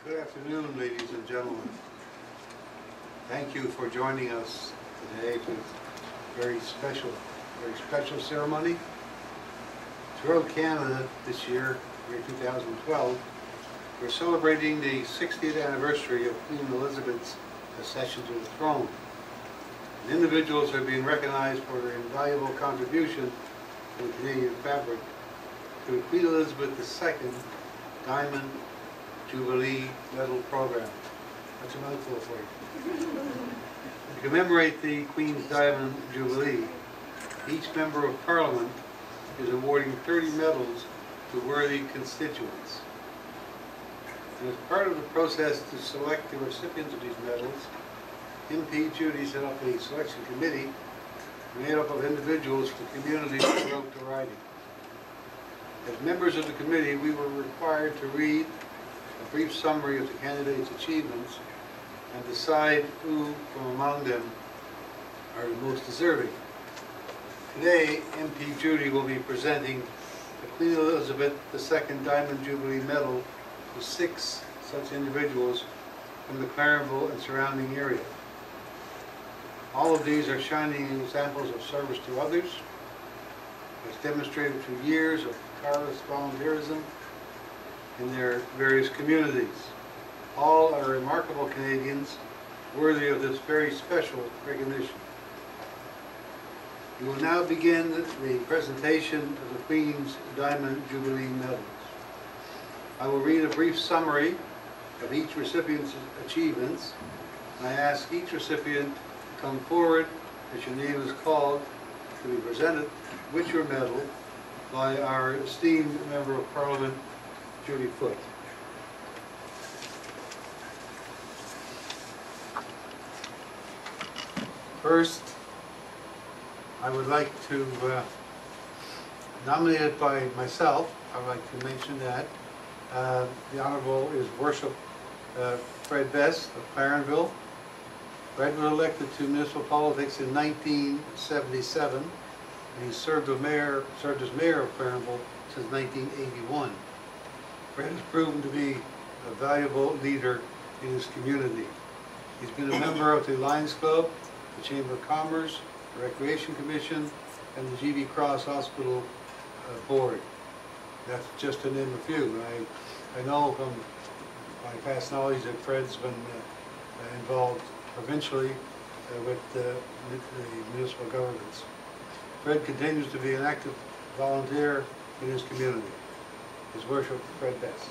Good afternoon, ladies and gentlemen. Thank you for joining us today for this very special ceremony. Throughout Canada this year, 2012, we're celebrating the 60th anniversary of Queen Elizabeth's accession to the throne. And individuals are being recognized for their invaluable contribution to the Canadian fabric through Queen Elizabeth II Diamond Jubilee Medal Program. That's a mouthful for you. To commemorate the Queen's Diamond Jubilee, each Member of Parliament is awarding 30 medals to worthy constituents. And as part of the process to select the recipients of these medals, MP Judy set up a selection committee made up of individuals from communities throughout the riding. As members of the committee, we were required to read a brief summary of the candidates' achievements and decide who from among them are the most deserving. Today, MP Judy will be presenting the Queen Elizabeth II Diamond Jubilee Medal to 6 such individuals from the Clarenville and surrounding area. All of these are shining examples of service to others, as demonstrated through years of tireless volunteerism in their various communities. All are remarkable Canadians worthy of this very special recognition. We will now begin the presentation of the Queen's Diamond Jubilee medals. I will read a brief summary of each recipient's achievements, and I ask each recipient to come forward as your name is called to be presented with your medal by our esteemed Member of Parliament, Judy Foote. First, I would like to nominate it by myself. I would like to mention that the Honourable His Worship Fred Best of Clarenville. Fred was elected to municipal politics in 1977, and he served as mayor of Clarenville since 1981. Fred has proven to be a valuable leader in his community. He's been a member of the Lions Club, the Chamber of Commerce, the Recreation Commission, and the GB Cross Hospital Board. That's just to name a few. I know from my past knowledge that Fred's been involved provincially with the municipal governments. Fred continues to be an active volunteer in his community. His Worship, Fred Best.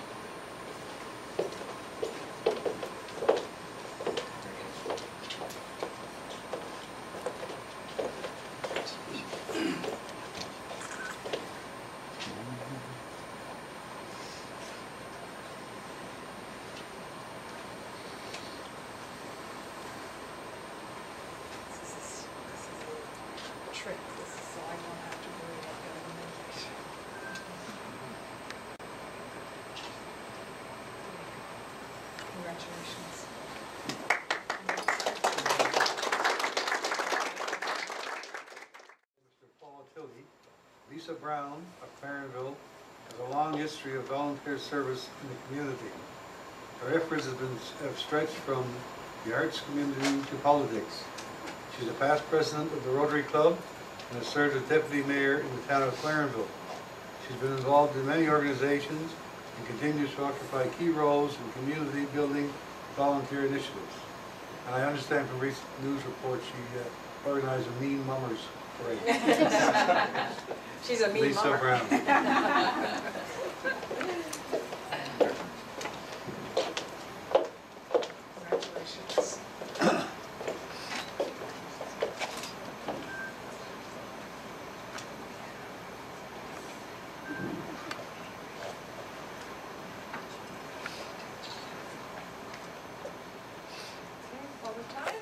Lisa Brown of Clarenville has a long history of volunteer service in the community. Her efforts have stretched from the arts community to politics. She's a past president of the Rotary Club and has served as deputy mayor in the town of Clarenville. She's been involved in many organizations and continues to occupy key roles in community building volunteer initiatives. And I understand from recent news reports she organized a Mean Mummers parade. She's a mean Lisa mummer. Brown. Congratulations. All the time.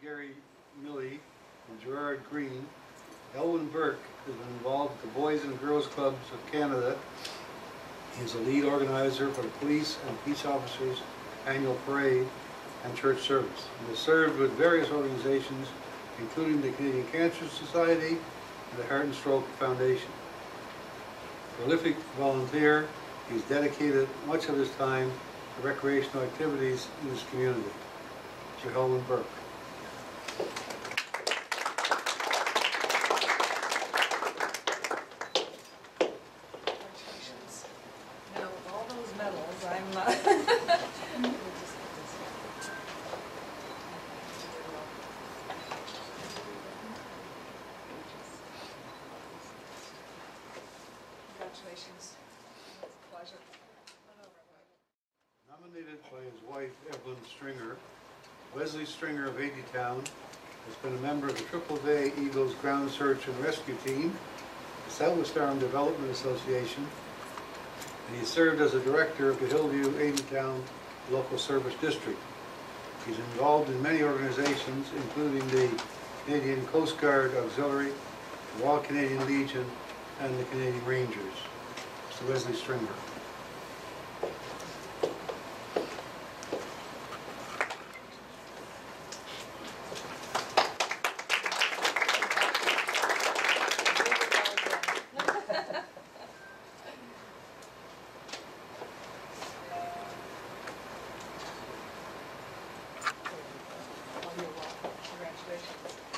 Gary Milley and Gerard Green. Elwin Burke has been involved with the Boys and Girls Clubs of Canada. He is a lead organizer for the Police and Peace Officers Annual Parade and Church Service. He has served with various organizations, including the Canadian Cancer Society, and the Heart and Stroke Foundation. Prolific volunteer, he's dedicated much of his time to recreational activities in his community. Mr. Helman Burke. Congratulations. Now, with all those medals, I'm Congratulations. It's a pleasure. Nominated by his wife, Evelyn Stringer, Wesley Stringer of Hadytown has been a member of the Triple Day Eagles Ground Search and Rescue Team, the Southwest Arm Development Association, and he served as a director of the Hillview Hadytown Local Service District. He's involved in many organizations, including the Canadian Coast Guard Auxiliary, the Royal Canadian Legion, and the Canadian Rangers. Mr. Wesley Stringer.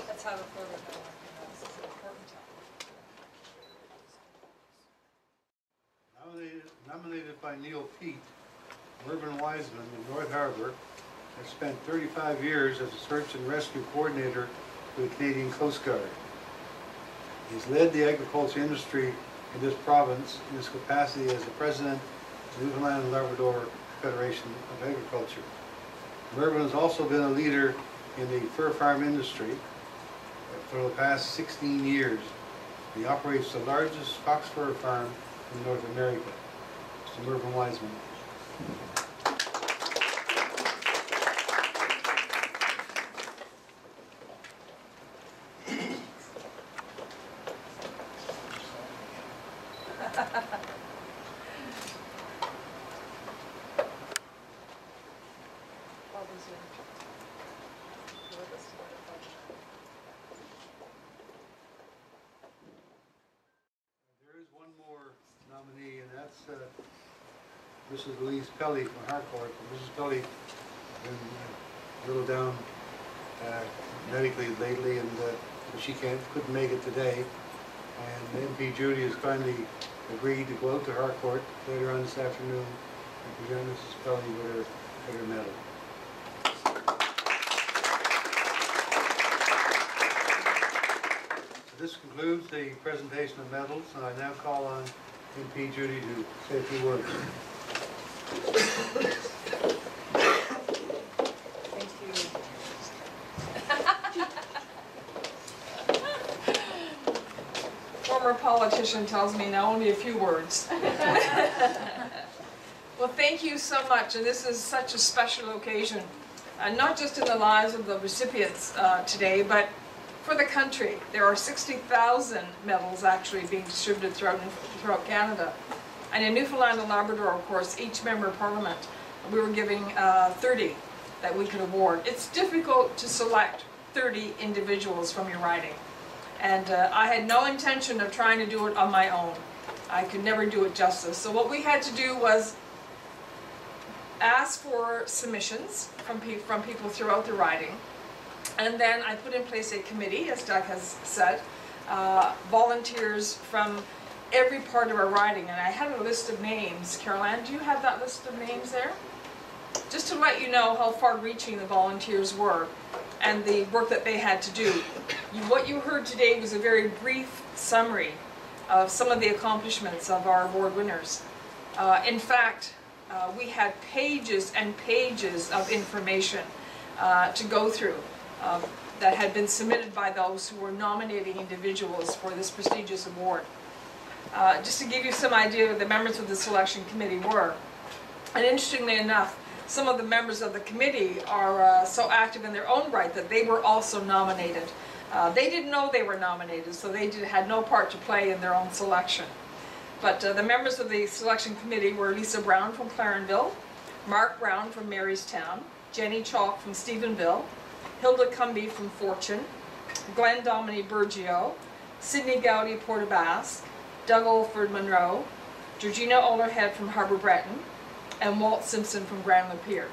Let's have a photo now. This is an important time. Nominated by Neil Pete, Mervyn Wiseman of North Harbour has spent 35 years as a search and rescue coordinator for the Canadian Coast Guard. He's led the agriculture industry in this province in his capacity as the president of the Newfoundland and Labrador Federation of Agriculture. Mervyn has also been a leader in the fur farm industry for the past 16 years. He operates the largest fox fur farm in North America. Mr. Mervyn Wiseman. There is one more nominee, and that's Mrs. Louise Pelly from Harcourt. Mrs. Pelly has been a little down medically lately, and she couldn't make it today. And MP Judy has kindly agreed to go out to Harcourt later on this afternoon and present Mrs. Pelly with her medal. This concludes the presentation of medals, and I now call on MP Judy to say a few words. Thank you. Former politician tells me now only a few words. Well, thank you so much, and this is such a special occasion, not just in the lives of the recipients today, but for the country. There are 60,000 medals actually being distributed throughout Canada. And in Newfoundland and Labrador, of course, each member of Parliament, we were giving 30 that we could award. It's difficult to select 30 individuals from your riding. And I had no intention of trying to do it on my own. I could never do it justice. So what we had to do was ask for submissions from people throughout the riding. And then I put in place a committee, as Doug has said, volunteers from every part of our riding. And I had a list of names. Caroline, do you have that list of names there? Just to let you know how far-reaching the volunteers were and the work that they had to do. What you heard today was a very brief summary of some of the accomplishments of our award winners. In fact, we had pages and pages of information to go through. That had been submitted by those who were nominating individuals for this prestigious award. Just to give you some idea of what the members of the selection committee were. And interestingly enough, some of the members of the committee are so active in their own right that they were also nominated. They didn't know they were nominated, so they had no part to play in their own selection. But the members of the selection committee were Lisa Brown from Clarenville, Mark Brown from Marystown, Jenny Chalk from Stephenville, Hilda Cumby from Fortune, Glenn Domini Burgio, Sidney Gowdy, Port aux Basques, Doug Olford, Monroe, Georgina Ollerhead from Harbour Breton, and Walt Simpson from Grand Lapeer.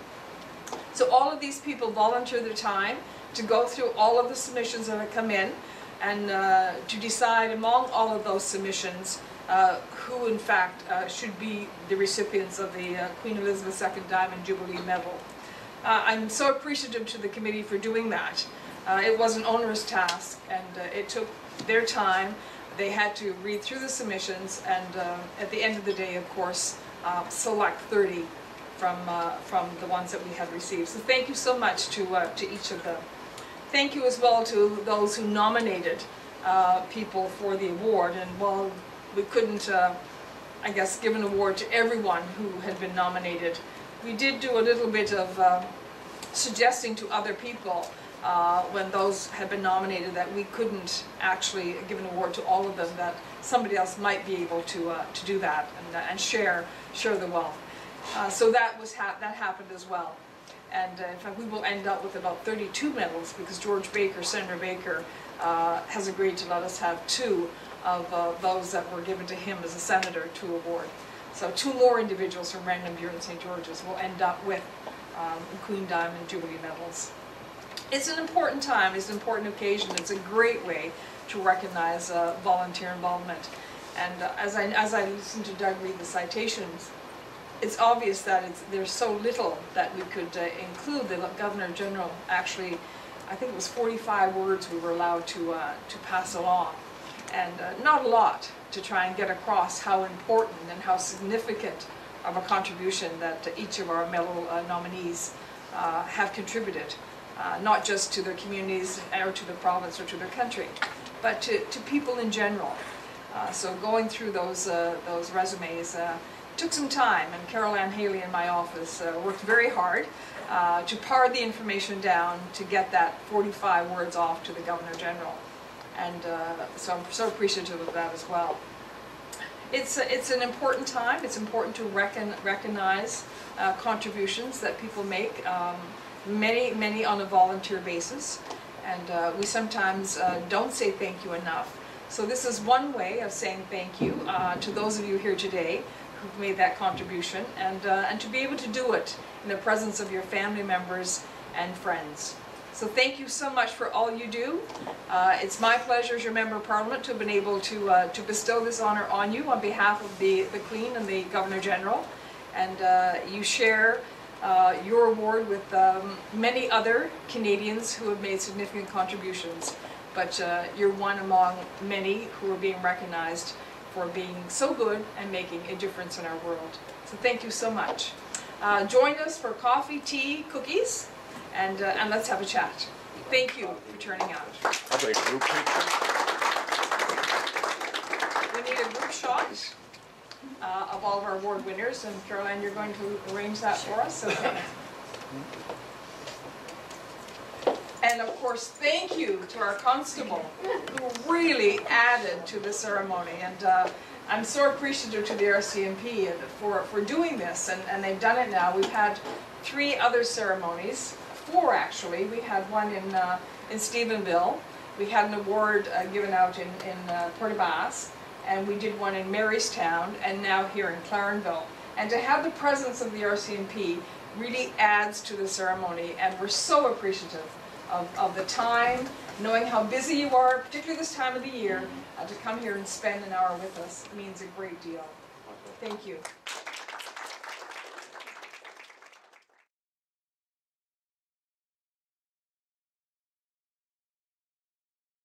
So all of these people volunteer their time to go through all of the submissions that have come in and to decide among all of those submissions who in fact should be the recipients of the Queen Elizabeth II Diamond Jubilee Medal. I'm so appreciative to the committee for doing that. It was an onerous task, and it took their time. They had to read through the submissions and at the end of the day, of course, select 30 from the ones that we had received. So thank you so much to each of them. Thank you as well to those who nominated people for the award. And while we couldn't, I guess, give an award to everyone who had been nominated, we did do a little bit of suggesting to other people when those had been nominated that we couldn't actually give an award to all of them, that somebody else might be able to do that and share the wealth. So that happened as well. And in fact, we will end up with about 32 medals because George Baker, Senator Baker, has agreed to let us have 2 of those that were given to him as a senator to award. So 2 more individuals from Random Bureau and St. George's will end up with Queen Diamond Jubilee medals. It's an important time, it's an important occasion, it's a great way to recognize volunteer involvement. And as I listened to Doug read the citations, it's obvious that there's so little that we could include. The Governor General actually, I think it was 45 words we were allowed to pass along, and not a lot to try and get across how important and how significant of a contribution that each of our medal nominees have contributed, not just to their communities or to the province or to their country, but to people in general. So going through those resumes took some time, and Carol Ann Haley in my office worked very hard to pare the information down to get that 45 words off to the Governor General. And so I'm so appreciative of that as well. It's an important time. It's important to recognize contributions that people make, many on a volunteer basis, and we sometimes don't say thank you enough. So this is one way of saying thank you to those of you here today who've made that contribution, and to be able to do it in the presence of your family members and friends. So thank you so much for all you do. It's my pleasure as your Member of Parliament to have been able to bestow this honour on you on behalf of the Queen and the Governor General. And you share your award with many other Canadians who have made significant contributions. But you're one among many who are being recognized for being so good and making a difference in our world. So thank you so much. Join us for coffee, tea, cookies, and let's have a chat. Thank you for turning out. I'll take a group picture. We need a group shot of all of our award winners, and Caroline, you're going to arrange that for us. Okay. And of course, thank you to our constable, who really added to the ceremony. And I'm so appreciative to the RCMP for doing this, and they've done it now. We've had 3 other ceremonies, 4 actually. We had one in Stephenville. We had an award given out in Port aux Basques, and we did one in Marystown, and now here in Clarenville. And to have the presence of the RCMP really adds to the ceremony, and we're so appreciative of the time, knowing how busy you are, particularly this time of the year, to come here and spend an hour with us means a great deal. Thank you.